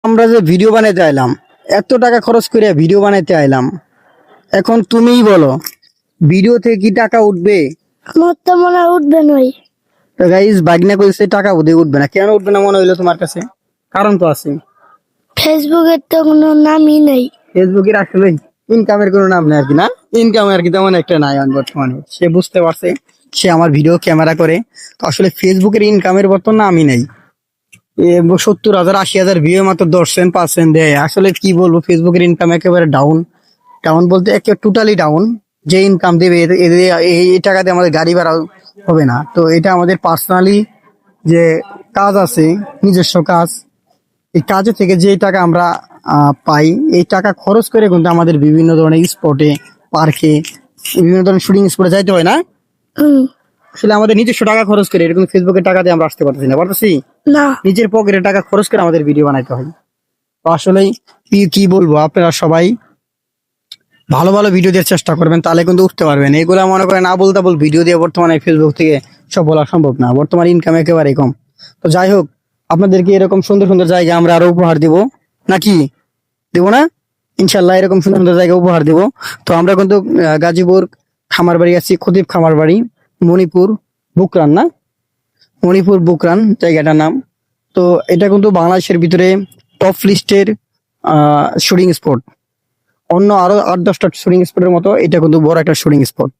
আমরা যে ভিডিও বানাইতে আইলাম, এত টাকা খরচ করে ভিডিও বানাইতে আইলাম, এখন তুমিই বলো ভিডিও থেকে কি টাকা উঠবে? আমার তো মনে হয় উঠবে নয়। তো গাইস, বাগনা কইছে টাকা বোধহয় উঠবে না। কেন উঠবে না মনে হইলো তোমার কাছে? কারণ তো আছে। ফেসবুকের তো কোনো নামই নেই। ফেসবুকের আসলে ইনকামের কোনো নাম নেই আর কি, না? ইনকাম আর কি তেমন একটা নাই এখন বর্তমানে। সে বুঝতে পারছে, সে আমার ভিডিও ক্যামেরা করে। তো আসলে ফেসবুকের ইনকামের বর্তমান নামই নেই। 70,000 80,000 ভিউ মাত্র 10% দেয়। আসলে কি বলবো, ফেসবুকের ইনকাম একেবারে ডাউন। ডাউন বলতে একেবারে টোটালি ডাউন। যে ইনকাম দেবে এই টাকা দিয়ে আমাদের গাড়ি ভাড়া হবে না। তো এটা আমাদের পার্সোনালি যে কাজ আছে, নিজস্ব কাজ, এই কাজে থেকে যে টাকা আমরা পাই, এই টাকা খরচ করে কিন্তু আমাদের বিভিন্ন ধরনের স্পটে, পার্কে, বিভিন্ন ধরনের শুটিং স্পটে যাইতে হয় না। হুম, আসলে আমাদের নিজস্ব টাকা খরচ করে, এরকম ফেসবুকের টাকা দিয়ে আমরা আসতে পারতেছি না, পারতেছি? না। নিজের পকেটে টাকা খরচ করে আমাদের ভিডিও বানাইতে হয়। তো আসলেই কি বলবো, আপনারা সবাই ভালো ভালো ভিডিও দেওয়ার চেষ্টা করবেন, তাহলে কিন্তু উঠতে পারবেন। এগুলা মনে করেন আবল তাবল ভিডিও দিয়ে বর্তমানে ফেসবুক থেকে সব বলা সম্ভব না। বর্তমানে ইনকাম একেবারে কম। তো যাই হোক, আপনাদেরকে এরকম সুন্দর সুন্দর জায়গা আমরা আরো উপহার দিব, নাকি দেবো না? ইনশাল্লাহ এরকম সুন্দর সুন্দর জায়গা উপহার দিব। তো আমরা কিন্তু গাজীপুর খামারবাড়ি আছি, খতিব খামারবাড়ি, মণিপুর বুকরান, না? মণিপুর বুকরান জায়গাটার নাম। তো এটা কিন্তু বাংলাদেশের ভিতরে টপ লিস্টের শুটিং স্পট। অন্য আরো 8-10টা শুটিং স্পটের মতো এটা কিন্তু বড় একটা শুটিং স্পট।